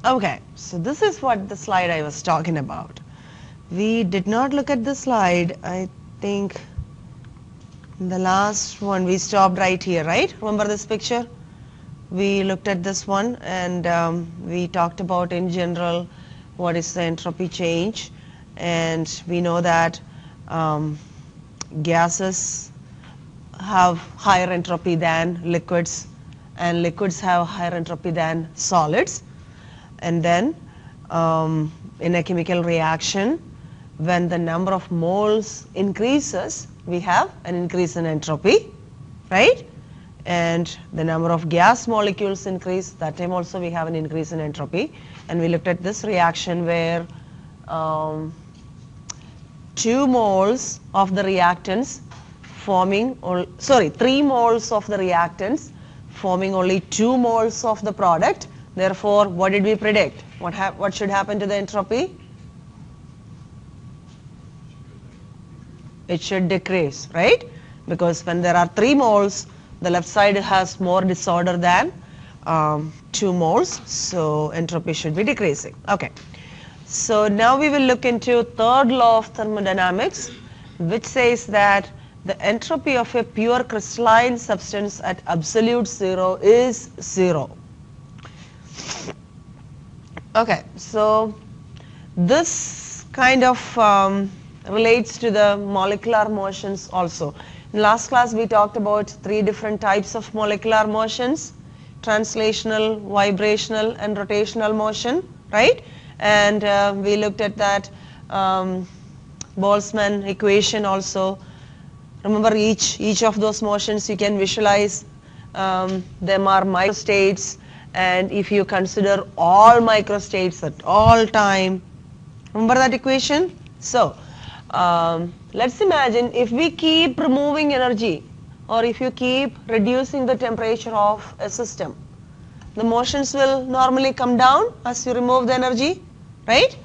Okay, so this is what the slide I was talking about. We did not look at the slide. I think the last one we stopped right here, right? Remember this picture? We looked at this one and we talked about in general what is the entropy change, and we know that gases have higher entropy than liquids and liquids have higher entropy than solids. And then in a chemical reaction, when the number of moles increases, we have an increase in entropy, right? And the number of gas molecules increase, that time also we have an increase in entropy. And we looked at this reaction where 2 moles of the reactants forming, 3 moles of the reactants forming only 2 moles of the product. Therefore, what did we predict? What should happen to the entropy? It should decrease, right? Because when there are 3 moles, the left side has more disorder than 2 moles, so entropy should be decreasing. Okay. So now we will look into third law of thermodynamics, which says that the entropy of a pure crystalline substance at absolute zero is 0. Okay, so this kind of relates to the molecular motions also. In last class we talked about 3 different types of molecular motions: translational, vibrational and rotational motion, right? And we looked at that Boltzmann equation also. Remember, each of those motions you can visualize them are microstates, and if you consider all microstates at all time, remember that equation? So let's imagine if we keep removing energy, or if you keep reducing the temperature of a system, the motions will normally come down as you remove the energy, right?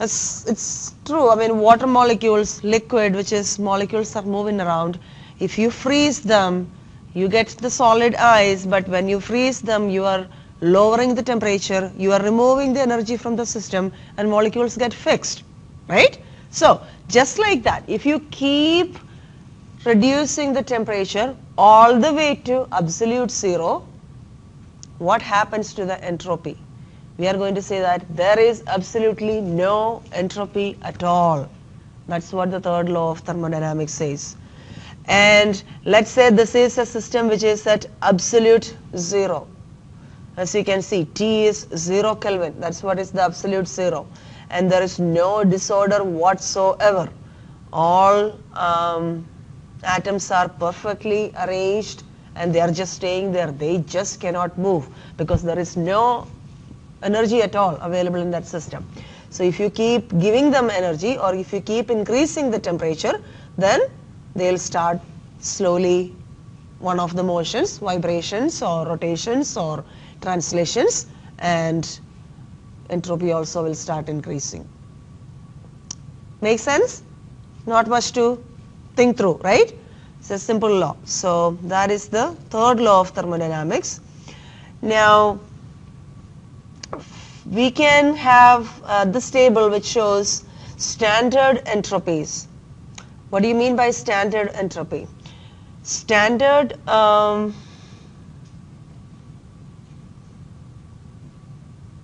It's true. I mean, water molecules, liquid, which is molecules are moving around. If you freeze them, you get the solid ice, but when you freeze them, you are lowering the temperature, you are removing the energy from the system, and molecules get fixed, right? So just like that, if you keep reducing the temperature all the way to absolute zero, what happens to the entropy? We are going to say that there is absolutely no entropy at all. That's what the third law of thermodynamics says. And let's say this is a system which is at absolute zero. As you can see, T is 0 Kelvin. That's what is the absolute zero. And there is no disorder whatsoever. All atoms are perfectly arranged and they are just staying there. They just cannot move because there is no energy at all available in that system. So if you keep giving them energy, or if you keep increasing the temperature, then they'll start slowly one of the motions, vibrations or rotations or translations, and entropy also will start increasing. Make sense? Not much to think through, right? It's a simple law. So that is the third law of thermodynamics. Now we can have this table which shows standard entropies. What do you mean by standard entropy? Standard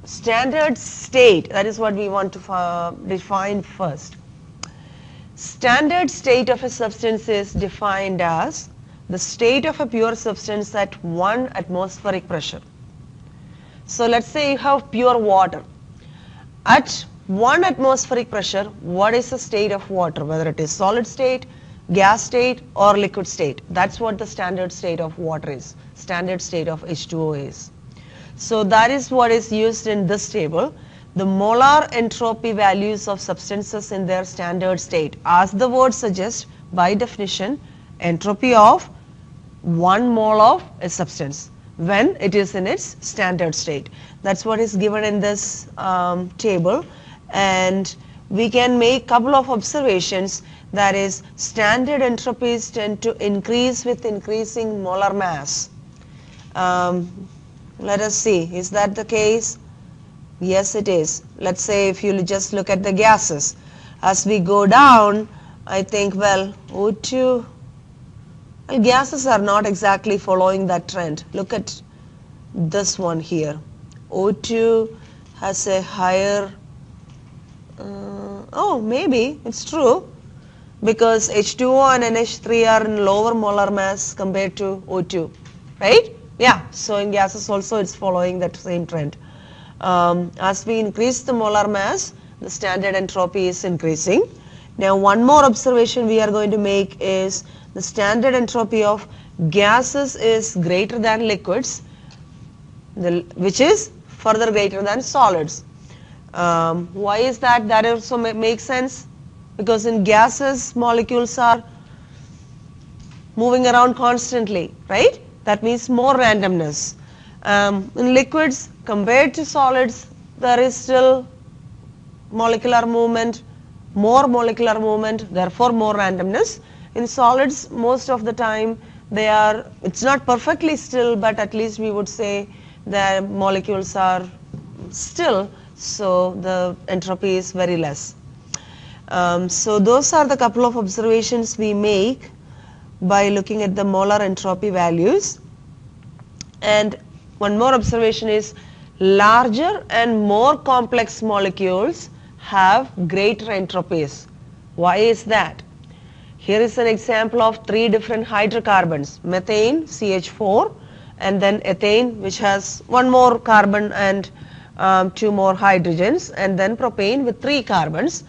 standard state, that is what we want to define first. Standard state of a substance is defined as the state of a pure substance at 1 atmospheric pressure. So let's say you have pure water. At 1 atmospheric pressure, what is the state of water, whether it is solid state, gas state or liquid state? That's what the standard state of water is, standard state of H2O is. So that is what is used in this table, the molar entropy values of substances in their standard state. As the word suggests, by definition, entropy of 1 mole of a substance when it is in its standard state. That's what is given in this table, and we can make couple of observations. That is, standard entropies tend to increase with increasing molar mass. Let us see, is that the case? Yes, it is. Let's say if you just look at the gases. As we go down, I think, well, O2, well, gases are not exactly following that trend. Look at this one here. O2 has a higher, oh, maybe, it's true. Because H2O and NH3 are in lower molar mass compared to O2, right? Yeah, so in gases also it's following that same trend. As we increase the molar mass, the standard entropy is increasing. Now one more observation we are going to make is the standard entropy of gases is greater than liquids, which is further greater than solids. Why is that? That also makes sense. Because in gases, molecules are moving around constantly, right? That means more randomness. In liquids, compared to solids, there is still molecular movement, more molecular movement, therefore more randomness. In solids, most of the time, it's not perfectly still, but at least we would say the molecules are still, so the entropy is very less. So those are the couple of observations we make by looking at the molar entropy values. And one more observation is larger and more complex molecules have greater entropies. Why is that? Here is an example of 3 different hydrocarbons, methane, CH4, and then ethane, which has 1 more carbon and 2 more hydrogens, and then propane with 3 carbons.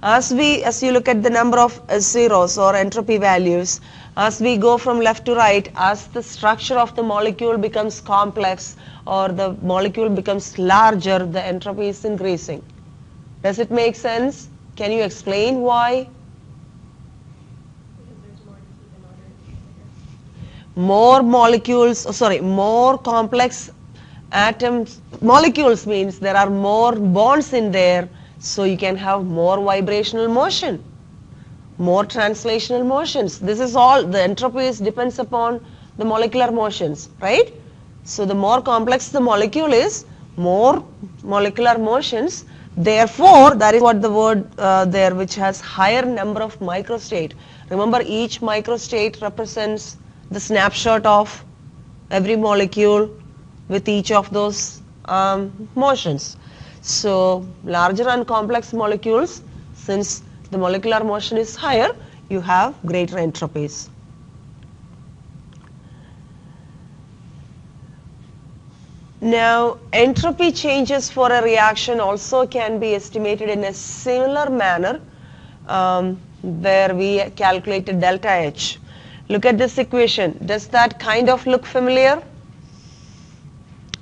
As you look at the number of zeros or entropy values, as we go from left to right, as the structure of the molecule becomes complex or the molecule becomes larger, the entropy is increasing. Does it make sense? Can you explain why? More molecules, more complex atoms, molecules means there are more bonds in there. So you can have more vibrational motion, more translational motions. This is all, the entropies depends upon the molecular motions, right? So the more complex the molecule is, more molecular motions. Therefore, that is what the word there, which has higher number of microstate. Remember, each microstate represents the snapshot of every molecule with each of those motions. So larger and complex molecules, since the molecular motion is higher, you have greater entropies. Now, entropy changes for a reaction also can be estimated in a similar manner where we calculated delta H. Look at this equation. Does that kind of look familiar?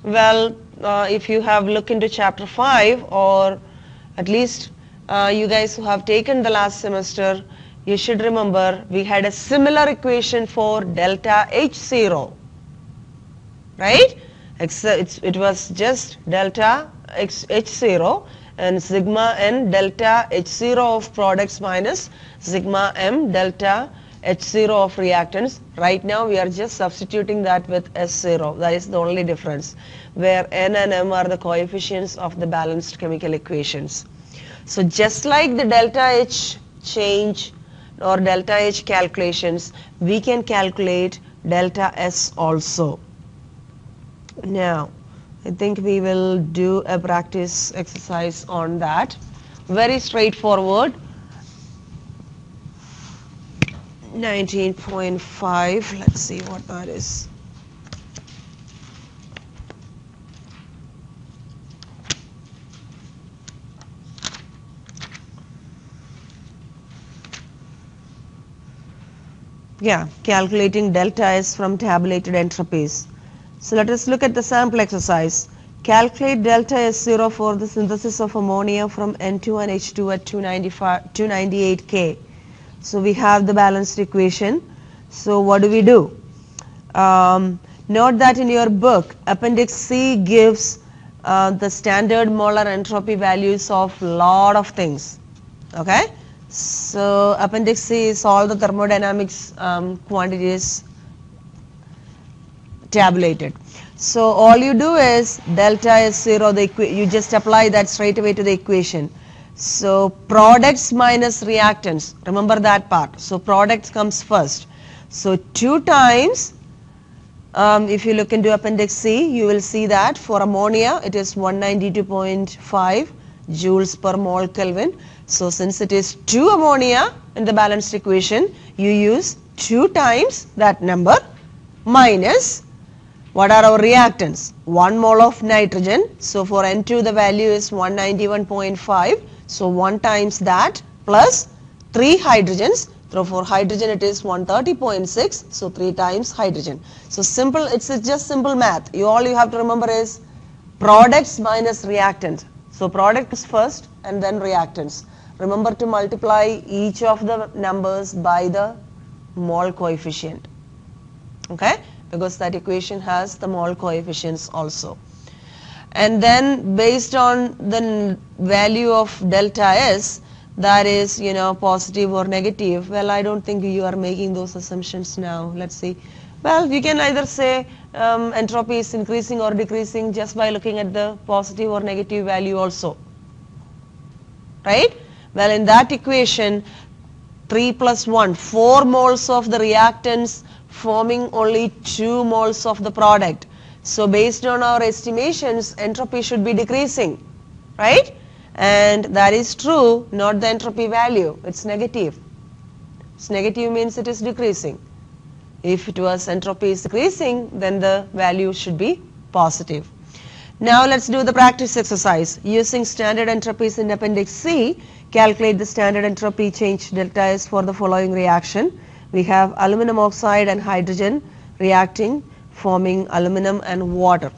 Well, if you have looked into chapter 5, or at least you guys who have taken the last semester, you should remember we had a similar equation for delta H0, right? It was just delta H0 and sigma n delta H0 of products minus sigma m delta H0 of reactants. Right now we are just substituting that with S0. That is the only difference, where n and m are the coefficients of the balanced chemical equations. So just like the delta H change or delta H calculations, we can calculate delta S also. Now, I think we will do a practice exercise on that. Very straightforward. 19.5, let's see what that is. Yeah, calculating delta S from tabulated entropies. So let us look at the sample exercise. Calculate delta S0 for the synthesis of ammonia from N2 and H2 at 298 K. So we have the balanced equation. So what do we do? Note that in your book, Appendix C gives the standard molar entropy values of lot of things. Okay? So Appendix C is all the thermodynamics quantities tabulated. So all you do is delta S0, you just apply that straight away to the equation. So products minus reactants, remember that part. So products comes first. So 2 times, if you look into appendix C, you will see that for ammonia it is 192.5 joules per mole Kelvin. So since it is 2 ammonia in the balanced equation, you use 2 times that number minus what are our reactants? 1 mole of nitrogen. So for N2 the value is 191.5. So 1 times that plus 3 hydrogens. So for hydrogen it is 130.6. So 3 times hydrogen. So simple, it's just simple math. All you have to remember is products minus reactants. So products first and then reactants. Remember to multiply each of the numbers by the mole coefficient. Okay? Because that equation has the mole coefficients also. And then based on the value of delta S, that is, positive or negative, well, I don't think you are making those assumptions now. Let's see. Well, you can either say entropy is increasing or decreasing just by looking at the positive or negative value also. Right? Well, in that equation, 3 plus 1, 4 moles of the reactants forming only 2 moles of the product. So based on our estimations, entropy should be decreasing, right? And that is true, not the entropy value, it's negative. It's negative means it is decreasing. If it was entropy is decreasing, then the value should be positive. Now let's do the practice exercise. Using standard entropies in appendix C, calculate the standard entropy change delta S for the following reaction. We have aluminum oxide and hydrogen reacting, forming aluminum and water.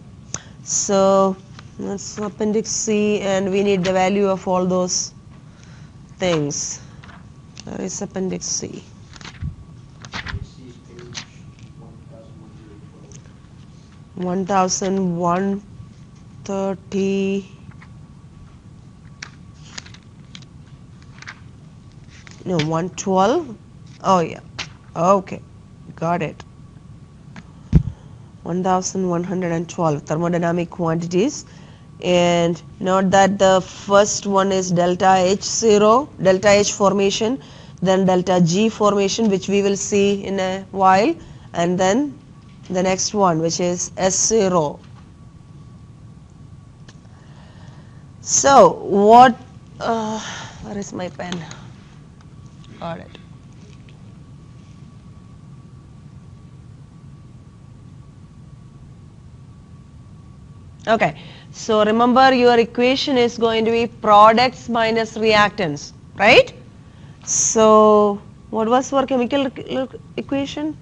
So that's appendix C, and we need the value of all those things. Where is appendix C? 1130. No, 112. Oh yeah. Okay, got it. 1112 thermodynamic quantities, and note that the first one is delta H0, delta H formation, then delta G formation, which we will see in a while, and then the next one, which is S0. So what, where is my pen? Got it. Okay, so remember your equation is going to be products minus reactants, right? So what was our chemical equation?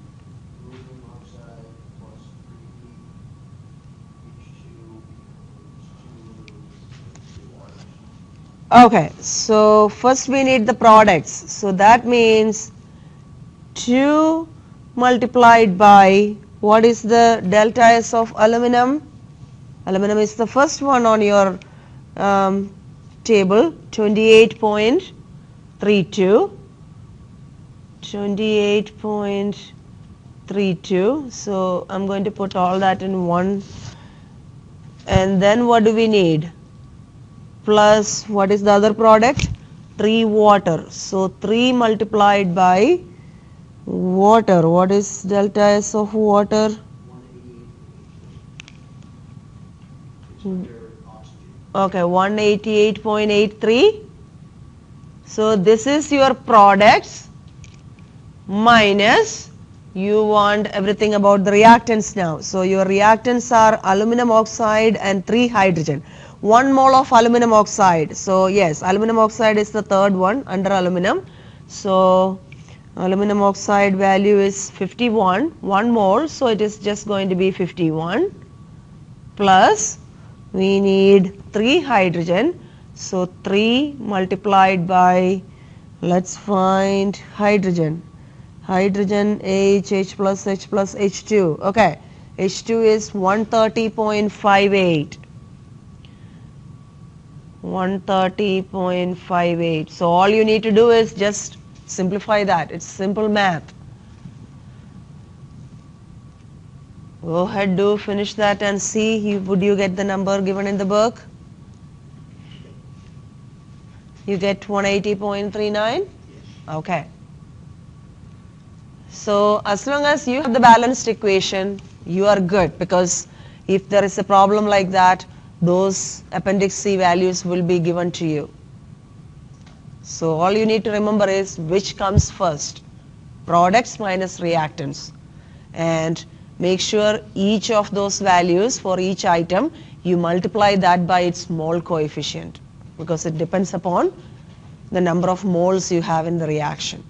Okay, so first we need the products. So that means 2 multiplied by, what is the delta S of aluminum? Aluminum is the first one on your table, 28.32. 28.32. So I'm going to put all that in one. And then what do we need? Plus, what is the other product? 3 water. So 3 multiplied by water. What is delta S of water? Okay, 188.83. So this is your products minus, you want everything about the reactants now. So your reactants are aluminum oxide and 3 hydrogen. 1 mole of aluminum oxide. So yes, aluminum oxide is the third one under aluminum. So aluminum oxide value is 51, 1 mole. So it is just going to be 51 plus we need 3 hydrogen. So 3 multiplied by, let's find hydrogen. Hydrogen H plus H2. Okay, H2 is 130.58. 130.58. So all you need to do is just simplify that. It's simple math. Go ahead, do finish that and see, would you get the number given in the book? You get 180.39? Okay. So as long as you have the balanced equation, you are good, because if there is a problem like that, those appendix C values will be given to you. So all you need to remember is which comes first, products minus reactants, and make sure each of those values for each item you multiply that by its mole coefficient, because it depends upon the number of moles you have in the reaction.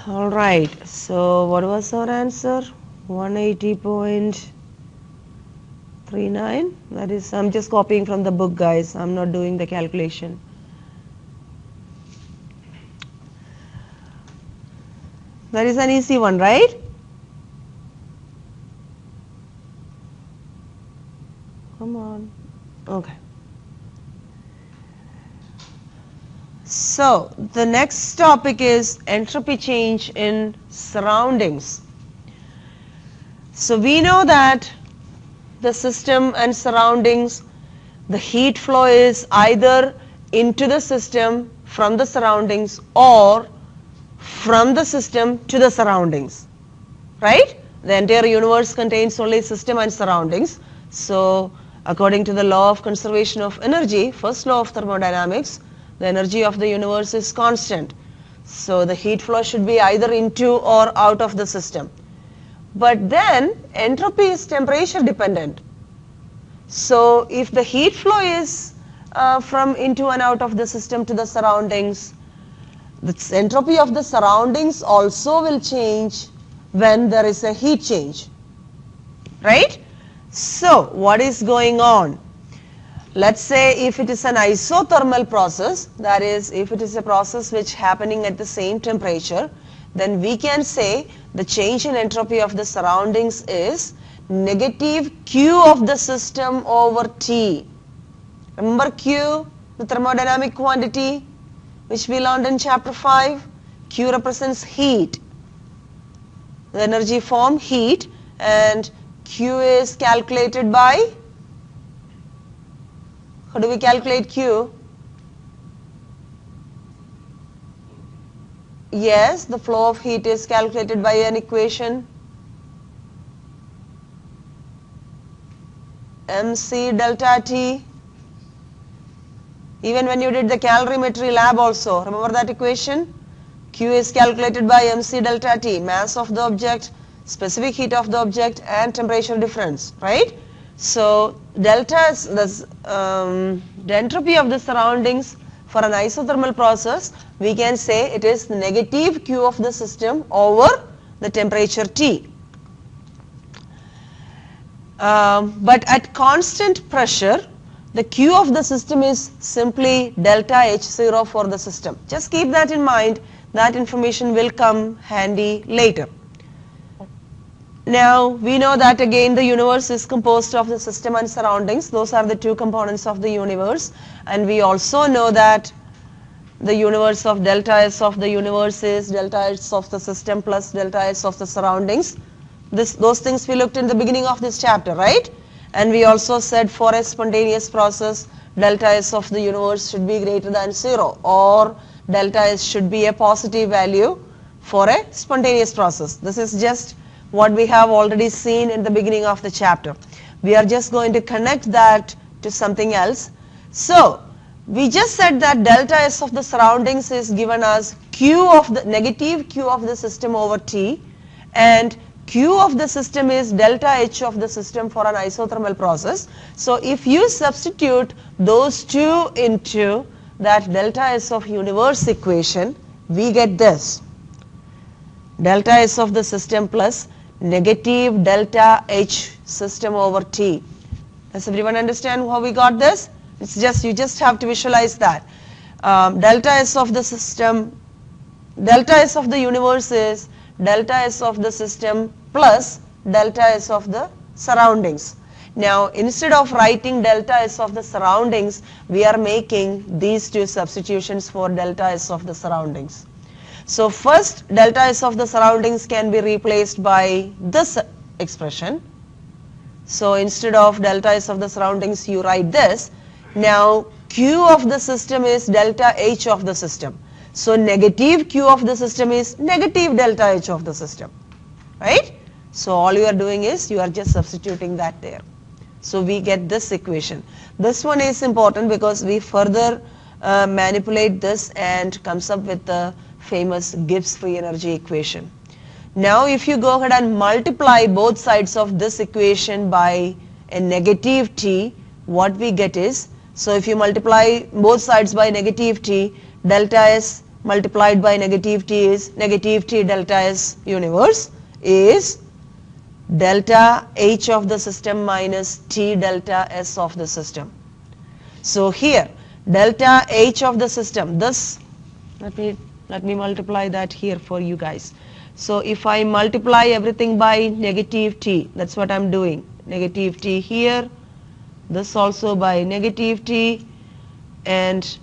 Alright, so what was our answer? 180.39. That is, I'm just copying from the book, guys. I'm not doing the calculation. That is an easy one, right? Come on. Okay. So the next topic is entropy change in surroundings. So we know that the system and surroundings, the heat flow is either into the system from the surroundings or from the system to the surroundings, right? The entire universe contains only system and surroundings. So according to the law of conservation of energy, first law of thermodynamics, the energy of the universe is constant. So the heat flow should be either into or out of the system. But then entropy is temperature dependent. So if the heat flow is from into and out of the system to the surroundings, the entropy of the surroundings also will change when there is a heat change, right? So what is going on? Let's say if it is an isothermal process, that is, if it is a process which happening at the same temperature, then we can say the change in entropy of the surroundings is negative Q of the system over T. Remember Q, the thermodynamic quantity which we learned in chapter 5? Q represents heat, the energy form heat, and Q is calculated by, how do we calculate Q? Yes, the flow of heat is calculated by an equation, mc delta T. Even when you did the calorimetry lab also, remember that equation? Q is calculated by mc delta T, mass of the object, specific heat of the object, and temperature difference, right? So delta is the entropy of the surroundings for an isothermal process. We can say it is negative Q of the system over the temperature T. But at constant pressure, the Q of the system is simply delta H0 for the system. Just keep that in mind. That information will come handy later. Now we know that again the universe is composed of the system and surroundings. Those are the two components of the universe. And we also know that the universe of delta S of the universe is delta S of the system plus delta S of the surroundings. Those things we looked in the beginning of this chapter, right? And we also said for a spontaneous process, delta S of the universe should be greater than 0, or delta S should be a positive value for a spontaneous process. This is just what we have already seen in the beginning of the chapter. We are just going to connect that to something else. So we just said that delta S of the surroundings is given as Q of the negative Q of the system over T, and Q of the system is delta H of the system for an isothermal process. So if you substitute those two into that delta S of universe equation, we get this: delta S of the system plus negative delta H system over T. Does everyone understand how we got this? It's just, you just have to visualize that. Delta S of the system, delta S of the universe is delta S of the system plus delta S of the surroundings. Now instead of writing delta S of the surroundings, we are making these two substitutions for delta S of the surroundings. So first delta S of the surroundings can be replaced by this expression. So instead of delta S of the surroundings, you write this. Now Q of the system is delta H of the system. So negative Q of the system is negative delta H of the system, right? So all you are doing is you are just substituting that there. So we get this equation. This one is important because we further manipulate this and comes up with the famous Gibbs free energy equation. Now if you go ahead and multiply both sides of this equation by a negative t, what we get is, so if you multiply both sides by negative t, delta S multiplied by negative t is negative t delta S universe is delta H of the system minus T delta S of the system. So here delta H of the system, this, let me multiply that here for you guys. So if I multiply everything by negative T, that's what I'm doing, negative T here, this also by negative T, and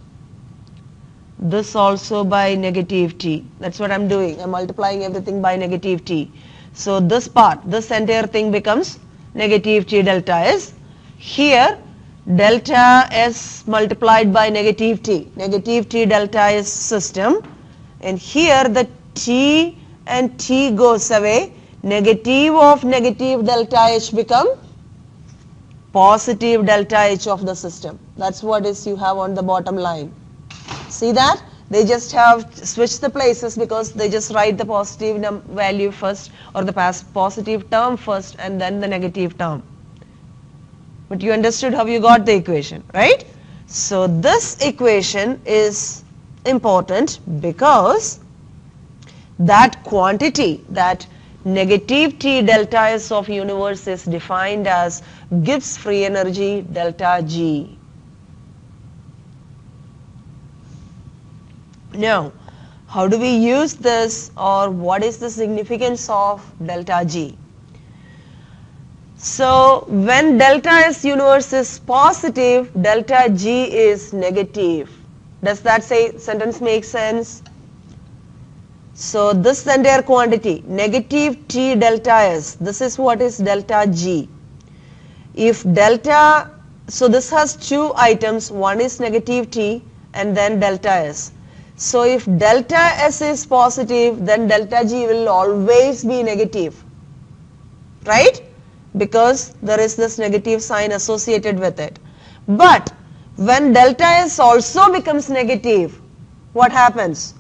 this also by negative T. That's what I'm doing. I'm multiplying everything by negative T. So this part, this entire thing becomes negative T delta S. Here delta S multiplied by negative T delta S system, and here the T and T goes away, negative of negative delta H become positive delta H of the system. That's what is you have on the bottom line. See that? They just have switched the places because they just write the positive value first, or the positive term first and then the negative term. But you understood how you got the equation, right? So this equation is important because that quantity, that negative T delta S of universe is defined as Gibbs free energy delta G. Now, how do we use this, or what is the significance of delta G? So, when delta S universe is positive, delta G is negative. Does that sentence make sense? So, this entire quantity, negative T delta S, this is what is delta G. If delta, so this has two items, one is negative T and then delta S. So if delta S is positive, then delta G will always be negative, right? Because there is this negative sign associated with it. But when delta S also becomes negative, what happens?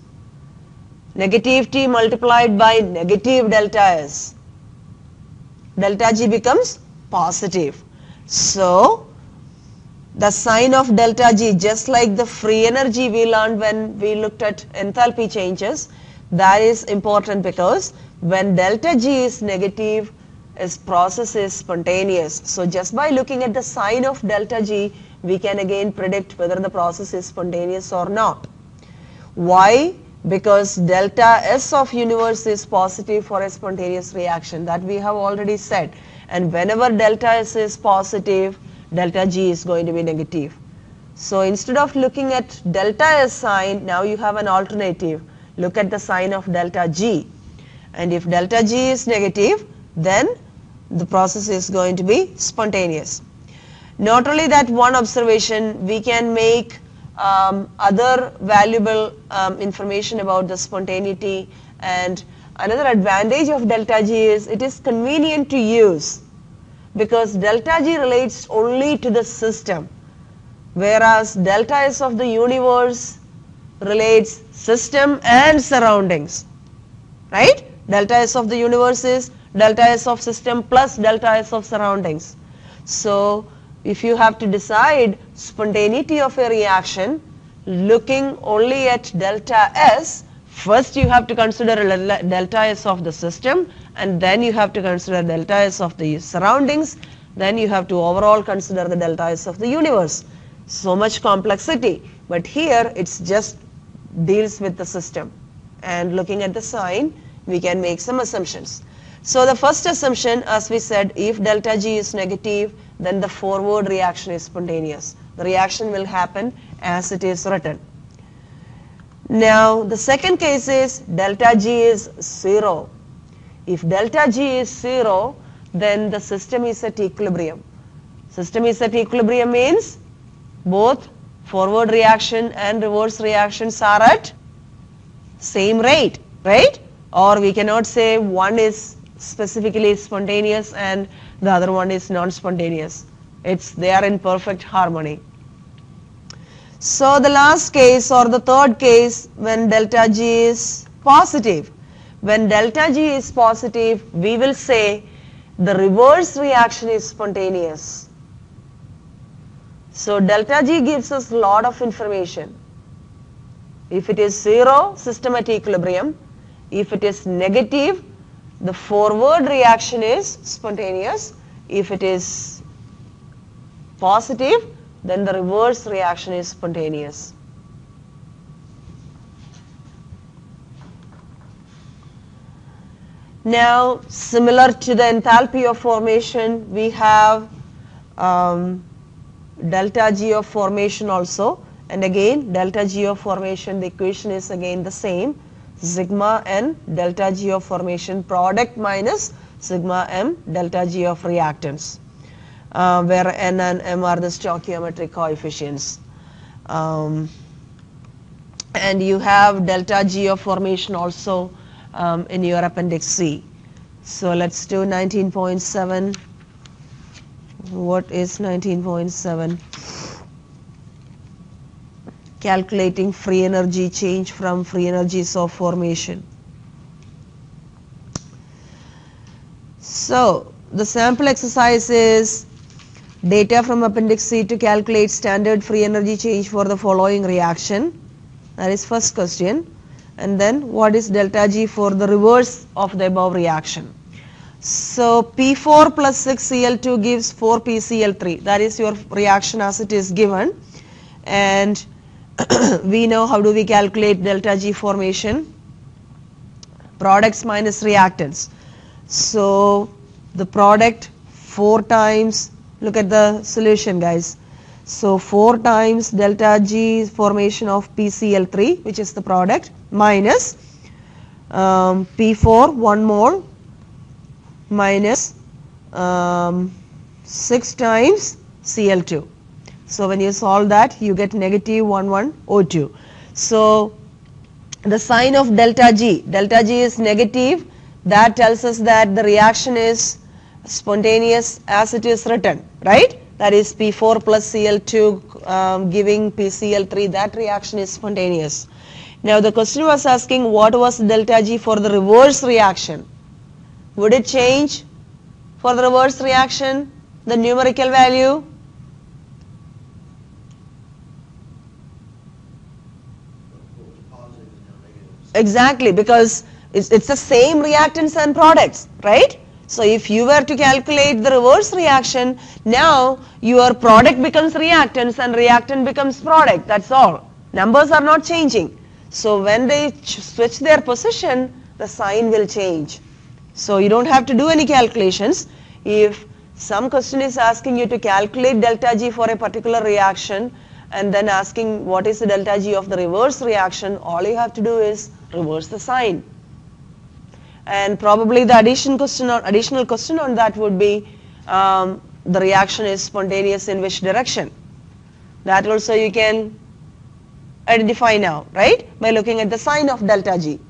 Negative T multiplied by negative delta S. Delta G becomes positive. So the sign of delta G, just like the free energy we learned when we looked at enthalpy changes, that is important because when delta G is negative, its process is spontaneous. So just by looking at the sign of delta G, we can again predict whether the process is spontaneous or not. Why? Because delta S of universe is positive for a spontaneous reaction, that we have already said. And whenever delta S is positive, delta G is going to be negative. So instead of looking at delta S sign, now you have an alternative. Look at the sign of delta G. And if delta G is negative, then the process is going to be spontaneous. Not only that one observation, we can make other valuable information about the spontaneity, and another advantage of delta G is it is convenient to use because delta G relates only to the system, whereas delta S of the universe relates system and surroundings, right? Delta S of the universe is delta S of system plus delta S of surroundings. So if you have to decide spontaneity of a reaction looking only at delta S, first you have to consider delta S of the system, and then you have to consider delta S of the surroundings, then you have to overall consider the delta S of the universe. So much complexity, but here it's just deals with the system, and looking at the sign we can make some assumptions. So the first assumption, as we said, if delta G is negative, then the forward reaction is spontaneous. The reaction will happen as it is written. Now the second case is delta G is 0. If delta G is 0, then the system is at equilibrium. System is at equilibrium means both forward reaction and reverse reactions are at same rate, right? Or we cannot say one is specifically spontaneous and the other one is non-spontaneous. They are in perfect harmony. So the last case or the third case, when delta G is positive. When delta G is positive, we will say the reverse reaction is spontaneous. So delta G gives us a lot of information. If it is 0, system at equilibrium. If it is negative, the forward reaction is spontaneous. If it is positive, then the reverse reaction is spontaneous. Now, similar to the enthalpy of formation, we have delta G of formation also. And again, delta G of formation, the equation is again the same. Sigma n delta G of formation product minus sigma m delta G of reactants, where n and m are the stoichiometric coefficients. And you have delta G of formation also in your appendix C. So let's do 19.7. What is 19.7? Calculating free energy change from free energies of formation. So the sample exercise is data from appendix C to calculate standard free energy change for the following reaction. That is first question. And then what is delta G for the reverse of the above reaction. So P4 plus 6Cl2 gives 4PCl3. That is your reaction as it is given. And we know how do we calculate delta G formation. Products minus reactants. So the product 4 times, look at the solution guys. So 4 times delta G formation of PCl3, which is the product, minus P4 1 mole minus 6 times Cl2. So when you solve that, you get negative 11O2. So the sign of delta G is negative. That tells us that the reaction is spontaneous as it is written, right? That is P4 plus Cl2 giving PCl3, that reaction is spontaneous. Now the question was asking what was delta G for the reverse reaction. Would it change for the reverse reaction, the numerical value? Exactly, because it's the same reactants and products, right? So if you were to calculate the reverse reaction, now your product becomes reactants and reactant becomes product, that's all. Numbers are not changing. So when they switch their position, the sign will change. So you don't have to do any calculations. If some question is asking you to calculate delta G for a particular reaction and then asking what is the delta G of the reverse reaction, all you have to do is reverse the sign. And probably the additional question on that would be the reaction is spontaneous in which direction. That also you can identify now, right? By looking at the sign of delta G.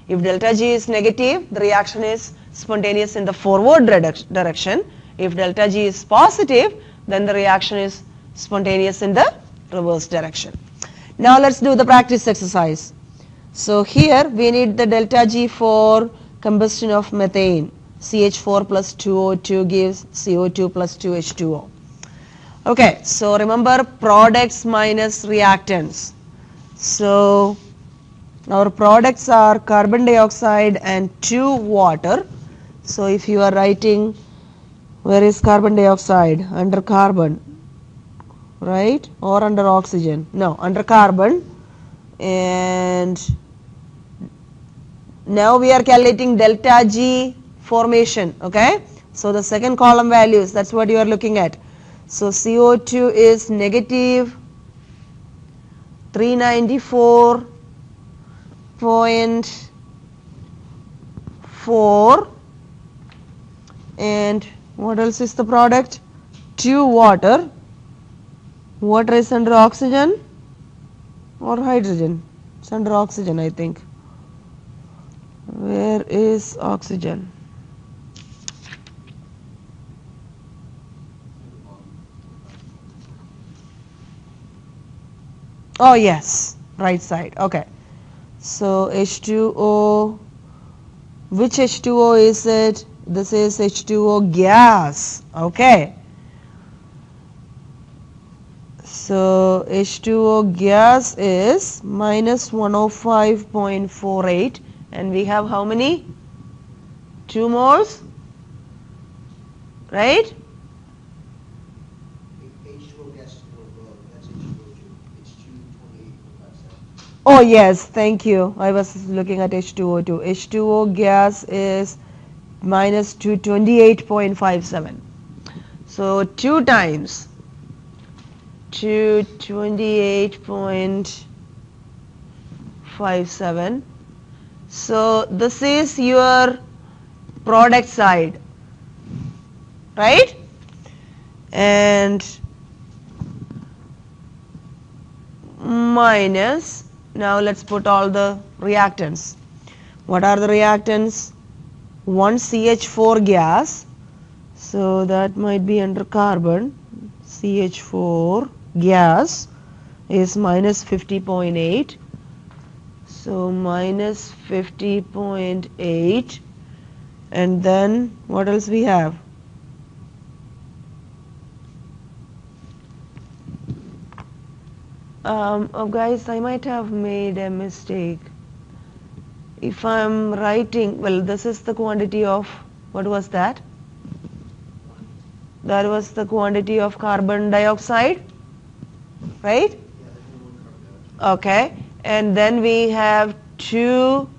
If delta G is negative, the reaction is spontaneous in the forward direction. If delta G is positive, then the reaction is spontaneous in the reverse direction. Now let's do the practice exercise. So here we need the delta G for combustion of methane. CH4 plus 2O2 gives CO2 plus 2H2O. Okay, so remember products minus reactants. So our products are carbon dioxide and 2 water. So if you are writing, where is carbon dioxide? Under carbon, right? Or under oxygen? No, under carbon. And now we are calculating delta G formation, okay? So the second column values, that's what you are looking at. So CO2 is negative 394 0.4, and what else is the product? 2 water. Water is under oxygen or hydrogen? It's under oxygen, I think. Where is oxygen? Oh yes, right side. Okay. So H2O, which H2O is it? This is H2O gas. Okay. So H2O gas is minus 105.48, and we have how many? 2 moles, right? H2O gas is more low. That's H2O2. It's 228.57. Oh yes, thank you. I was looking at H2O2. H2O gas is minus 228.57. So 2 times 228.57. So this is your product side, right? And minus, now let's put all the reactants. What are the reactants? 1 CH4 gas, so that might be under carbon. CH4 gas is minus 50.8, so minus 50.8, and then what else we have? Oh guys, I might have made a mistake. If I'm writing, well, this is the quantity of, what was that? That was the quantity of carbon dioxide, right? Okay, and then we have 2.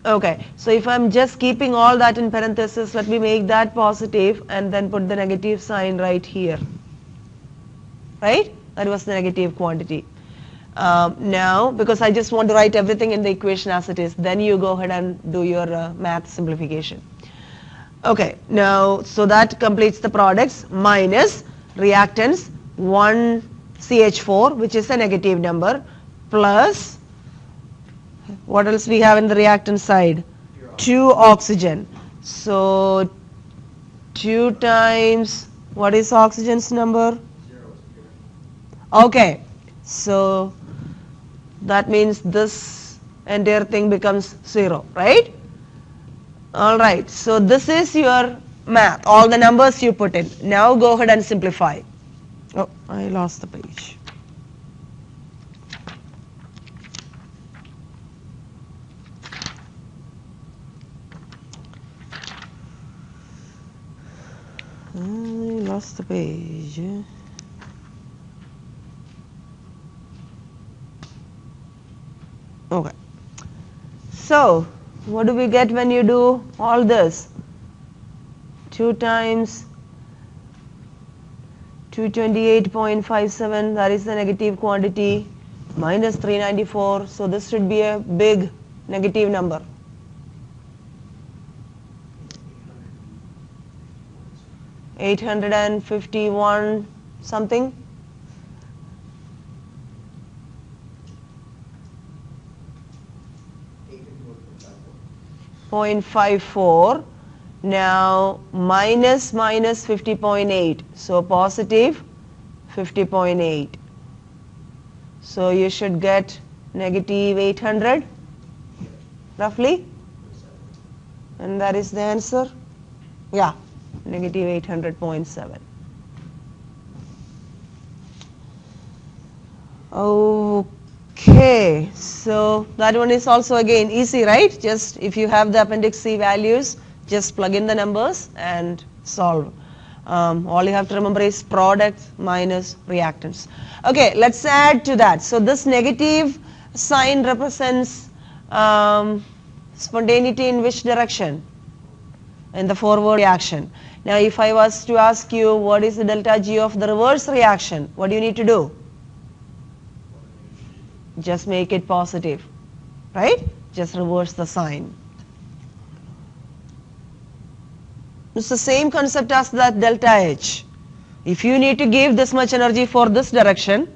Okay, so if I'm just keeping all that in parentheses, let me make that positive and then put the negative sign right here, right? That was the negative quantity. Now, because I just want to write everything in the equation as it is, then you go ahead and do your math simplification. Okay, now, so that completes the products minus reactants 1 CH4, which is a negative number, plus what else we have in the reactant side? 2 oxygen. So 2 times, what is oxygen's number? 0. Okay, so that means this entire thing becomes 0, right? Alright, so this is your math, all the numbers you put in. Now go ahead and simplify. Oh, I lost the page. I lost the page. Okay. So, what do we get when you do all this? 2 times 228.57, that is the negative quantity, minus 394. So this should be a big negative number. $851 something. 0.54. Now minus 50.8, so positive 50.8. So you should get negative 800 roughly, and that is the answer. Yeah, negative 800.7. Okay, so that one is also again easy, right? Just if you have the appendix C values, just plug in the numbers and solve. All you have to remember is product minus reactants. Okay, let's add to that. So this negative sign represents spontaneity in which direction? In the forward reaction. Now if I was to ask you what is the delta G of the reverse reaction, what do you need to do? just make it positive, right? Just reverse the sign. It's the same concept as that delta H. If you need to give this much energy for this direction,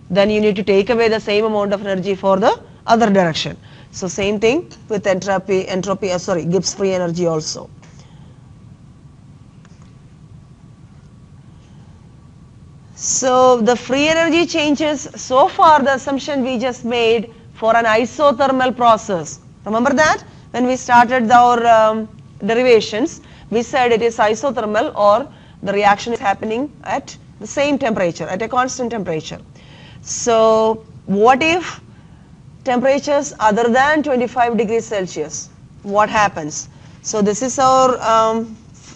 then you need to take away the same amount of energy for the other direction. So same thing with Gibbs free energy also. So the free energy changes, so far the assumption we just made for an isothermal process. Remember that? When we started our derivations, we said it is isothermal, or the reaction is happening at the same temperature, at a constant temperature. So what if temperatures other than 25 degrees Celsius? What happens? So this is our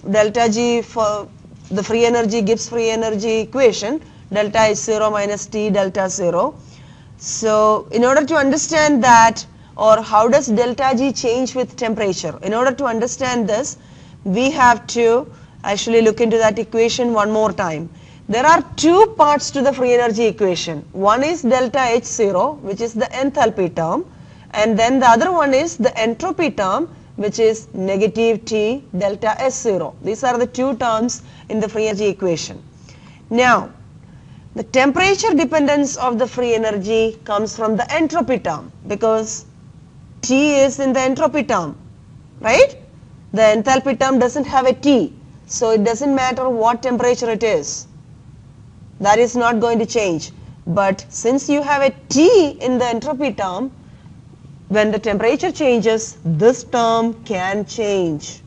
delta G for the free energy, Gibbs free energy equation, delta H0 minus T delta 0. So in order to understand that, or how does delta G change with temperature, in order to understand this, we have to actually look into that equation one more time. There are two parts to the free energy equation. One is delta H0, which is the enthalpy term, and then the other one is the entropy term, which is negative T delta S0. These are the two terms in the free energy equation. Now, the temperature dependence of the free energy comes from the entropy term, because T is in the entropy term, right? The enthalpy term doesn't have a T, so it doesn't matter what temperature it is. That is not going to change. But since you have a T in the entropy term, when the temperature changes, this term can change.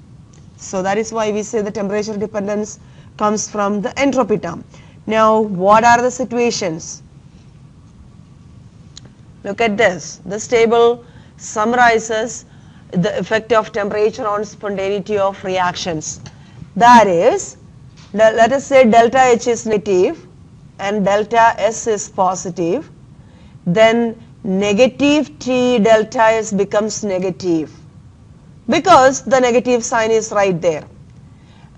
So that is why we say the temperature dependence comes from the entropy term. Now, what are the situations? Look at this. This table summarizes the effect of temperature on spontaneity of reactions. That is, let us say delta H is negative and delta S is positive, then negative T delta S becomes negative, because the negative sign is right there.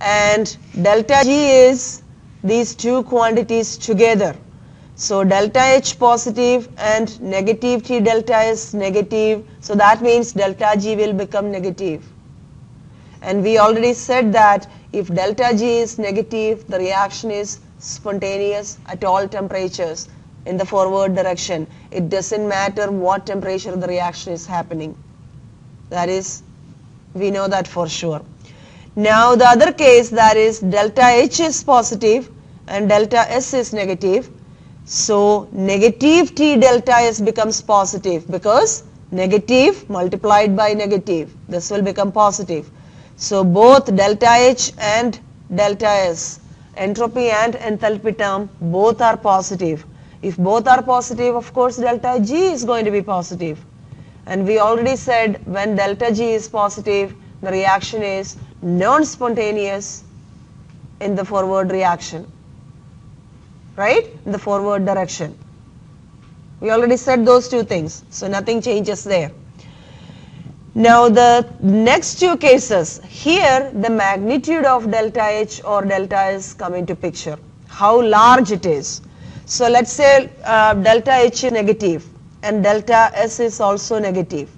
And delta G is these two quantities together. So delta H positive and negative T delta S negative. So that means delta G will become negative. And we already said that if delta G is negative, the reaction is spontaneous at all temperatures in the forward direction. It doesn't matter what temperature the reaction is happening. That is, we know that for sure. Now the other case, that is delta H is positive and delta S is negative. So negative T delta S becomes positive, because negative multiplied by negative, this will become positive. So both delta H and delta S, entropy and enthalpy term, both are positive. If both are positive, of course delta G is going to be positive. And we already said when delta G is positive, the reaction is non-spontaneous in the forward reaction, right? In the forward direction. We already said those two things, so nothing changes there. Now the next two cases, here the magnitude of delta H or delta S come into picture, how large it is. So let's say delta H is negative and delta S is also negative.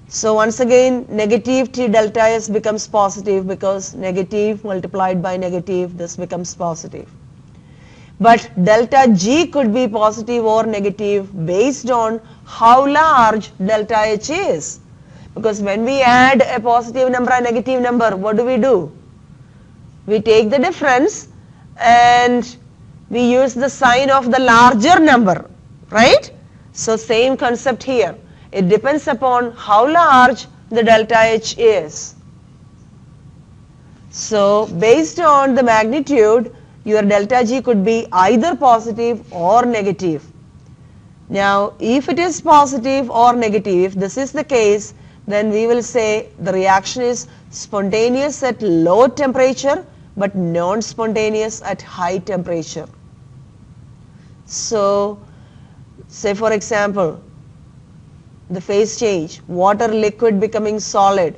So once again negative T delta S becomes positive, because negative multiplied by negative, this becomes positive. But delta G could be positive or negative based on how large delta H is. Because when we add a positive number and negative number, what do? We take the difference and we use the sign of the larger number, right? So same concept here. It depends upon how large the delta H is. So based on the magnitude, your delta G could be either positive or negative. Now if it is positive or negative, if this is the case, then we will say the reaction is spontaneous at low temperature but non-spontaneous at high temperature. So say for example, the phase change, water liquid becoming solid.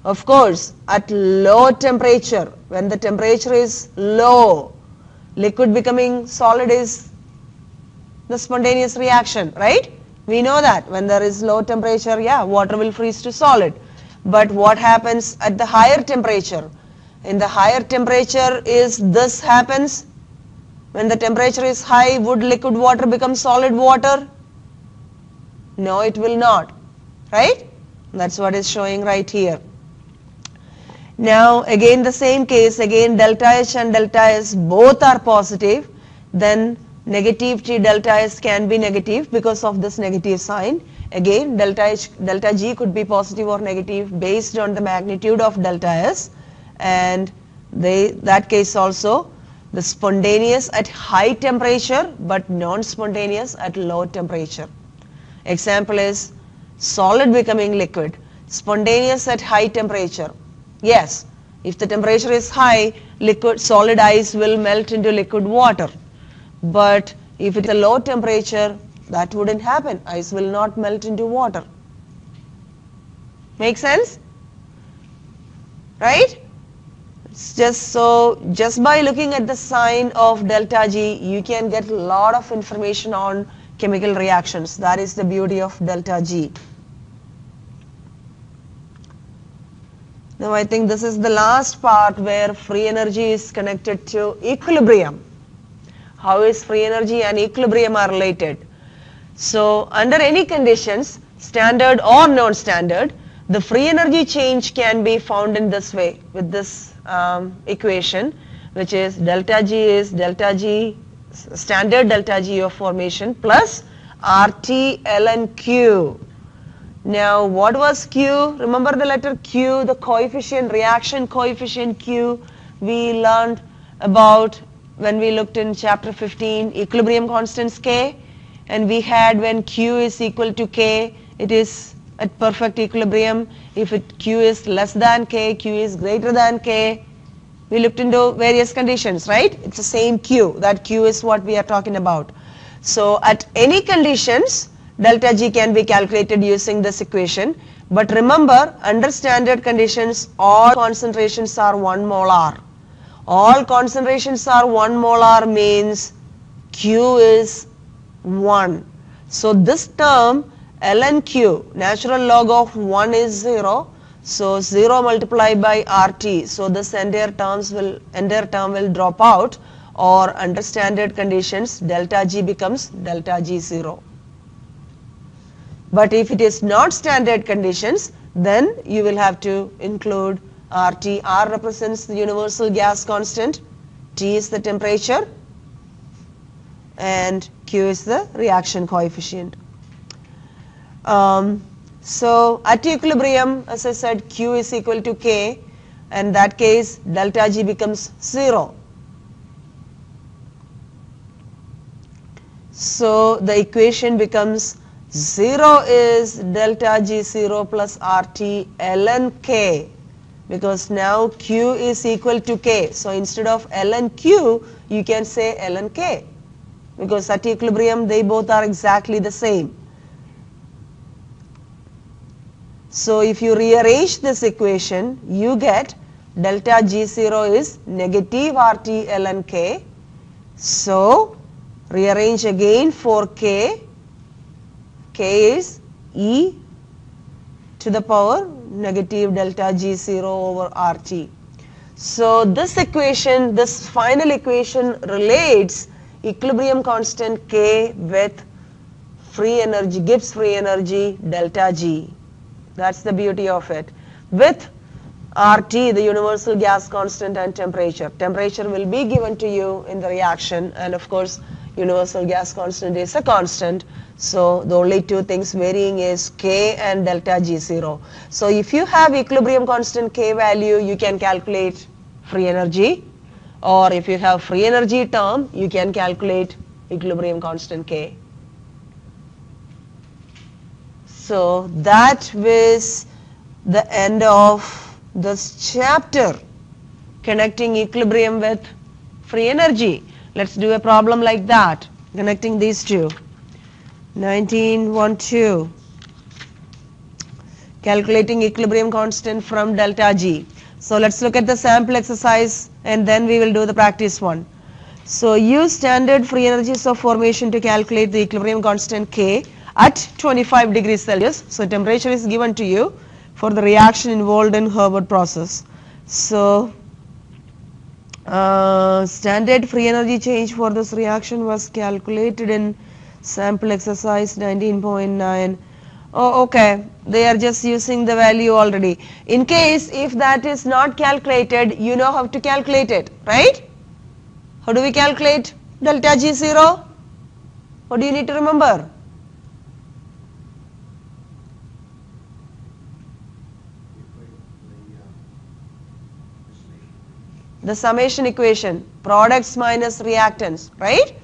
Of course, at low temperature, when the temperature is low, liquid becoming solid is the spontaneous reaction, right? We know that when there is low temperature, yeah, water will freeze to solid. But what happens at the higher temperature? In the higher temperature is this happens. When the temperature is high, would liquid water become solid water? No, it will not, right? That's what is showing right here. Now again the same case, again delta H and delta S both are positive, then negative T delta S can be negative because of this negative sign. Again delta H, delta G could be positive or negative based on the magnitude of delta S, and that case also the spontaneous at high temperature but non-spontaneous at low temperature. Example is solid becoming liquid, spontaneous at high temperature. Yes, if the temperature is high, solid ice will melt into liquid water. But if it's a low temperature, that wouldn't happen. Ice will not melt into water. Make sense? Right? It's just by looking at the sign of delta G, you can get a lot of information on chemical reactions. That is the beauty of delta G. Now I think this is the last part where free energy is connected to equilibrium. How is free energy and equilibrium are related? So under any conditions, standard or non-standard, the free energy change can be found in this way with this equation, which is delta G is delta G, standard delta G of formation plus RT ln Q. Now what was Q? Remember the letter Q, the coefficient, reaction coefficient Q we learned about when we looked in chapter 15, equilibrium constants K, and we had when Q is equal to K, it is at perfect equilibrium. If Q is less than K, Q is greater than K. We looked into various conditions, right? It's the same Q. That Q is what we are talking about. So at any conditions, delta G can be calculated using this equation. But remember, under standard conditions, all concentrations are 1 molar. All concentrations are 1 molar means Q is 1. So this term ln Q, natural log of 1 is 0. So 0 multiplied by RT. So this entire term will drop out, or under standard conditions delta G becomes delta G0. But if it is not standard conditions, then you will have to include RT. R represents the universal gas constant, T is the temperature, and Q is the reaction coefficient. So at equilibrium, as I said, Q is equal to K, and in that case delta G becomes 0. So the equation becomes 0 is delta G0 plus RT ln K, because now Q is equal to K. So instead of ln Q, you can say ln K, because at equilibrium they both are exactly the same. So if you rearrange this equation, you get delta G0 is negative RT ln K. So rearrange again for K. K is E to the power negative delta G0 over RT. So this equation, this final equation relates equilibrium constant K with free energy, gives free energy delta G. That's the beauty of it. With RT, the universal gas constant, and temperature. Temperature will be given to you in the reaction, and of course universal gas constant is a constant. So the only two things varying is K and delta G0. So if you have equilibrium constant K value, you can calculate free energy, or if you have free energy term, you can calculate equilibrium constant K. So that was the end of this chapter, connecting equilibrium with free energy. Let's do a problem like that, connecting these two. 19.12, calculating equilibrium constant from delta G. So let's look at the sample exercise and then we will do the practice one. So use standard free energies of formation to calculate the equilibrium constant K at 25 degrees Celsius. So temperature is given to you for the reaction involved in Herbert process. So standard free energy change for this reaction was calculated in sample exercise 19.9. Oh, okay, they are just using the value already. In case if that is not calculated, you know how to calculate it, right? How do we calculate delta G0? What do you need to remember? The summation equation, products minus reactants, right?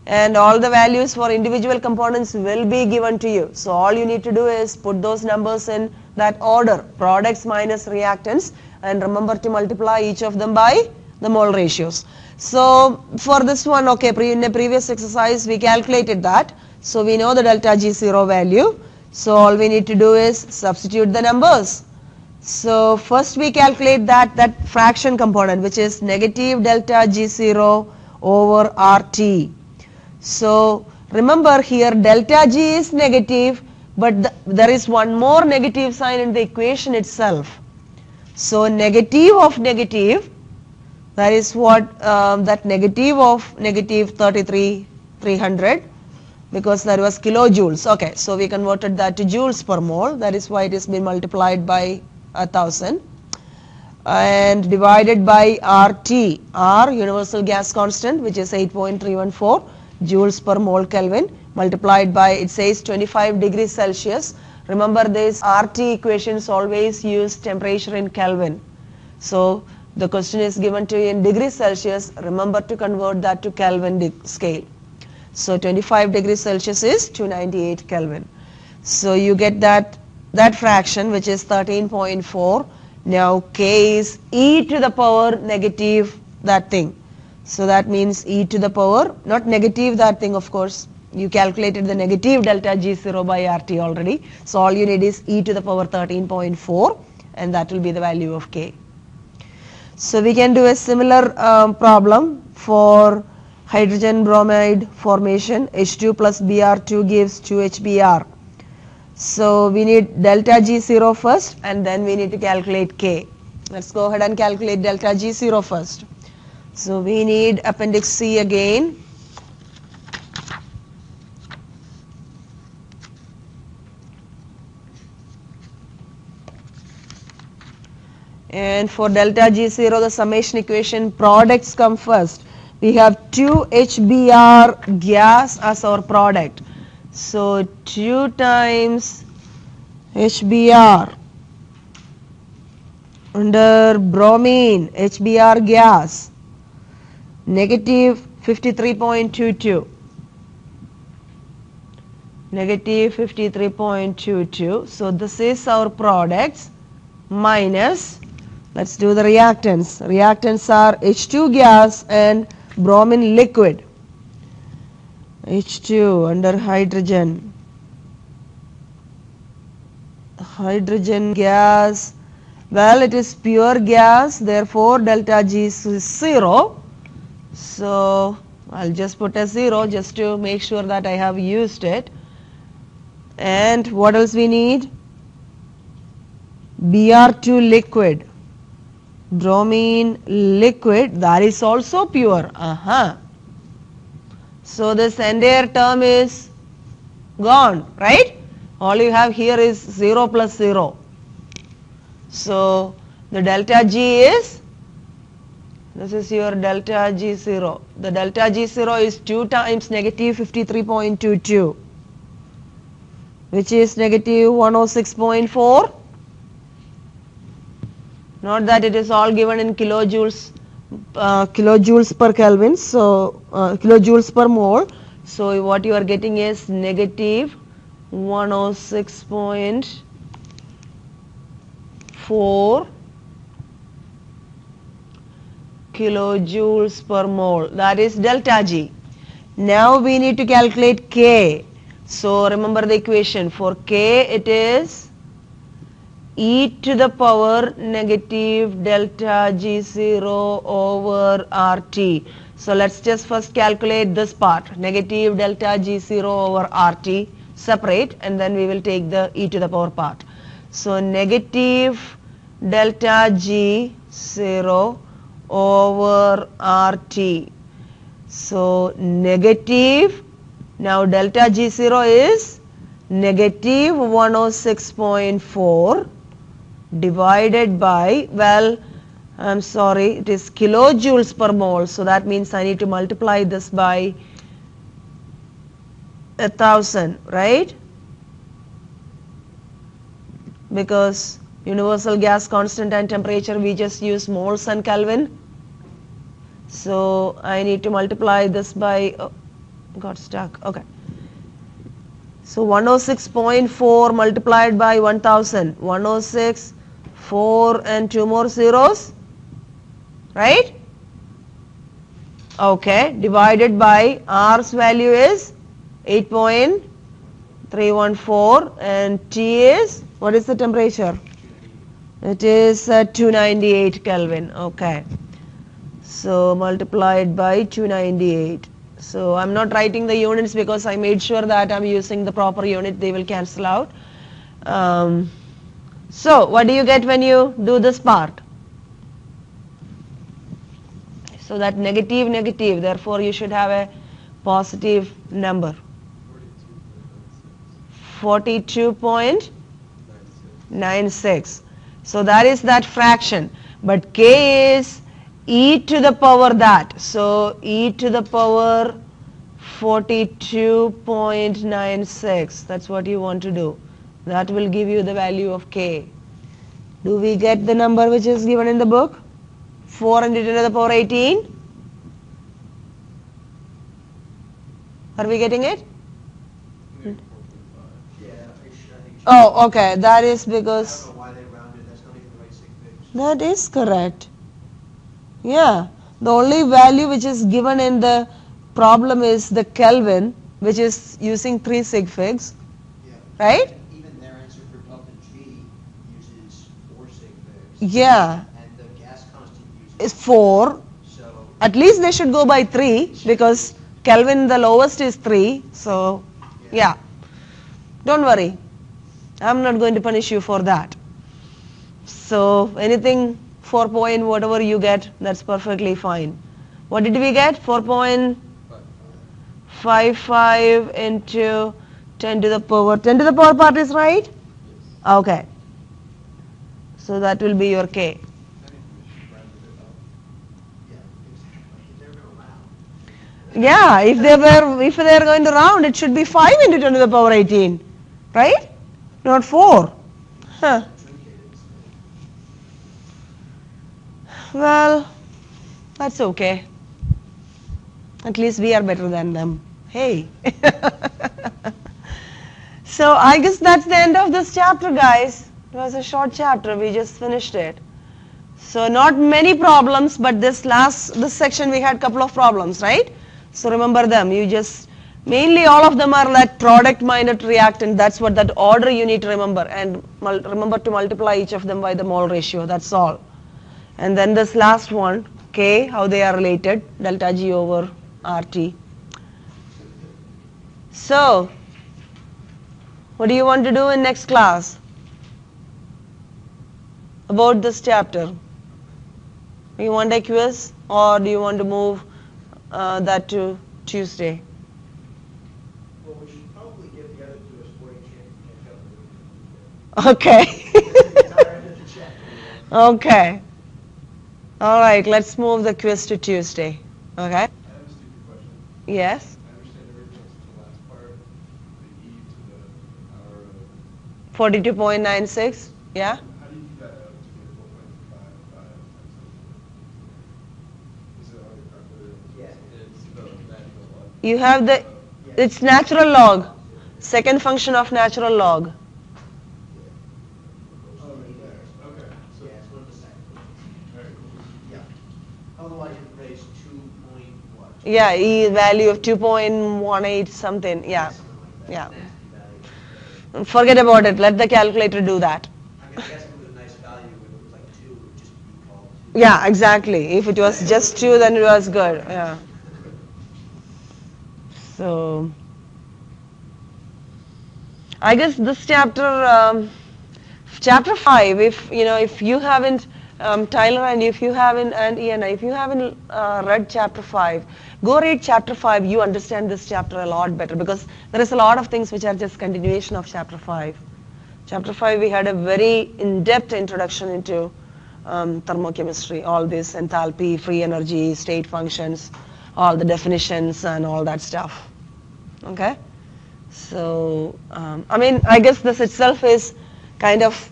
And all the values for individual components will be given to you. So all you need to do is put those numbers in that order, products minus reactants, and remember to multiply each of them by the mole ratios. So for this one, okay, in the previous exercise we calculated that. So we know the delta G0 value. So all we need to do is substitute the numbers. So first we calculate that fraction component, which is negative delta G0 over RT. So remember here delta G is negative, but there is one more negative sign in the equation itself. So negative of negative, that is what that negative of negative 33,300, because that was kilojoules. Okay, so we converted that to joules per mole. That is why it has been multiplied by 1000 and divided by RT, R universal gas constant, which is 8.314 joules per mole Kelvin, multiplied by, it says 25 degrees Celsius. Remember this RT equations always use temperature in Kelvin. So the question is given to you in degrees Celsius. Remember to convert that to Kelvin scale. So 25 degrees Celsius is 298 Kelvin. So you get that fraction, which is 13.4. Now K is e to the power negative that thing. So that means e to the power, not negative that thing, of course. You calculated the negative delta G0 by RT already. So all you need is e to the power 13.4, and that will be the value of K. So we can do a similar problem for hydrogen bromide formation. H2 plus Br2 gives 2HBr. So we need delta G0 first, and then we need to calculate K. Let's go ahead and calculate delta G0 first. So we need appendix C again. And for delta G0, the summation equation, products come first. We have 2HBr gas as our product. So 2 times HBr under bromine, HBr gas, negative 53.22. Negative 53.22. So this is our products minus, let's do the reactants. Reactants are H2 gas and bromine liquid. H2 under hydrogen. Hydrogen gas, well, it is pure gas, therefore delta G is 0. So I'll just put a 0 just to make sure that I have used it. And what else we need? Br2 liquid, bromine liquid, that is also pure. So this entire term is gone, right? All you have here is 0 plus 0. So the delta G is, this is your delta G0. The delta G0 is 2 times negative 53.22, which is negative 106.4. Not that it is all given in kilojoules, kilojoules per Kelvin, so kilojoules per mole. So what you are getting is negative 106.4 kilojoules per mole. That is delta G. Now we need to calculate K. So remember the equation. For K it is e to the power negative delta G0 over RT. So let's just first calculate this part, negative delta G0 over RT, separate, and then we will take the e to the power part. So negative delta G0 over RT. So negative, now delta G0 is negative 106.4 divided by, well, I'm sorry, it is kilojoules per mole, so that means I need to multiply this by 1000, right? Because universal gas constant and temperature, we just use moles and Kelvin. So I need to multiply this by, oh, got stuck, okay. So 106.4 multiplied by 1000, 106, 4 and 2 more zeros, right? Okay, divided by R's value is 8.314 and T is, what is the temperature? It is 298 Kelvin, okay. So multiplied by 298. So I'm not writing the units because I made sure that I'm using the proper unit, they will cancel out. So what do you get when you do this part? So that negative, negative, therefore you should have a positive number. 42.96. So that is that fraction. But K is e to the power that. So e to the power 42.96. That's what you want to do. That will give you the value of K. Do we get the number which is given in the book? 400 to the power 18? Are we getting it? Yeah, I think Oh, okay. That is I because don't know why they rounded, that's not even the right sig figs. that is correct. Yeah. The only value which is given in the problem is the Kelvin, which is using 3 sig figs, Yeah. right? Even their answer for delta G uses 4 sig figs. Yeah. And the gas constant uses. It's 4. So, At least they should go by 3 because Kelvin the lowest is 3. So, yeah. Don't worry. I'm not going to punish you for that. So, anything 4 point whatever you get, that's perfectly fine. What did we get? 4.55 into 10 to the power. 10 to the power part is right? Okay. So that will be your K. yeah, exactly. They're going to round. Yeah, if they are going to round, it should be 5 into 10 to the power 18, right? Not 4. Huh. Well, that's okay. At least we are better than them. Hey. So I guess that's the end of this chapter, guys. It was a short chapter. We just finished it. So not many problems, but this section we had a couple of problems, right? So remember them. You just, mainly all of them are that product minus reactant. That's what that order you need to remember. And remember to multiply each of them by the mole ratio. That's all. And then this last one, K, how they are related, delta G over RT. So, what do you want to do in next class about this chapter? Do you want a quiz or do you want to move that to Tuesday? Well, we should probably give the other two a sporting chance to catch up. Okay. Entire end of the chapter. Okay. All right, let's move the quiz to Tuesday. Okay? I have a stupid question. Yes? I understand everything else to the last part, the e to the power of, 42.96. Yeah? how do you do that out to get 4.55 times 7? Is it already calculated? Yeah. It's the natural log. You have the, it's natural log, second function of natural log. Oh, right there. Okay. So, Yeah, it's one of the second. very cool. Yeah. Otherwise, you raise 2 point what? Yeah, E value of 2.18 something. Yeah. Something like that. Yeah. Nasty value. Forget about it. Let the calculator do that. I mean, I guess if it was a nice value, if it was like 2, it would just be called 2. Yeah, exactly. If it was just 2, then it was good. Yeah. So I guess this chapter, chapter 5, if you haven't, Tyler, and if you haven't, and Ian, if you haven't read chapter 5, go read chapter 5. You understand this chapter a lot better because there is a lot of things which are just continuation of chapter 5. Chapter 5, we had a very in-depth introduction into thermochemistry, all this enthalpy, free energy, state functions, all the definitions and all that stuff. Okay? So, I guess this itself is kind of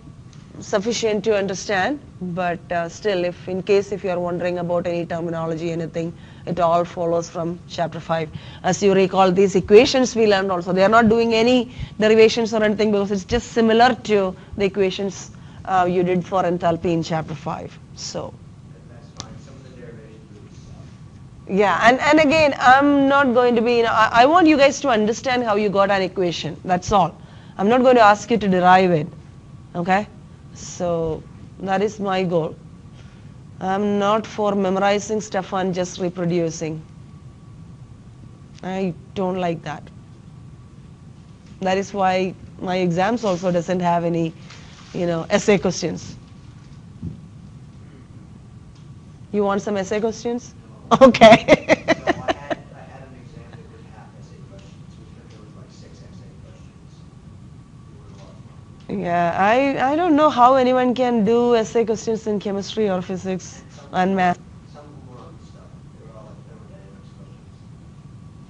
sufficient to understand, but still, if you are wondering about any terminology, anything, it all follows from chapter 5. As you recall, these equations we learned also, they are not doing any derivations or anything because it's just similar to the equations you did for enthalpy in chapter 5. So. That's fine. Some of the derivations will be stuff. Yeah, and again, I'm not going to be, I want you guys to understand how you got an equation. That's all. I'm not going to ask you to derive it. Okay? So, that is my goal. I'm not for memorizing stuff and just reproducing. I don't like that. That is why my exams also doesn't have any, essay questions. You want some essay questions? Okay. So I had an exam that was half essay questions, which there was like 6 essay questions. It was a lot of fun. Yeah, I don't know how anyone can do essay questions in chemistry or physics and math. Some of them were on stuff. They were all like thermodynamics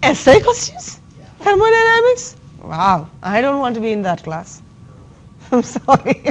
questions. Essay questions? Yeah. Thermodynamics? Wow, I don't want to be in that class. I'm sorry.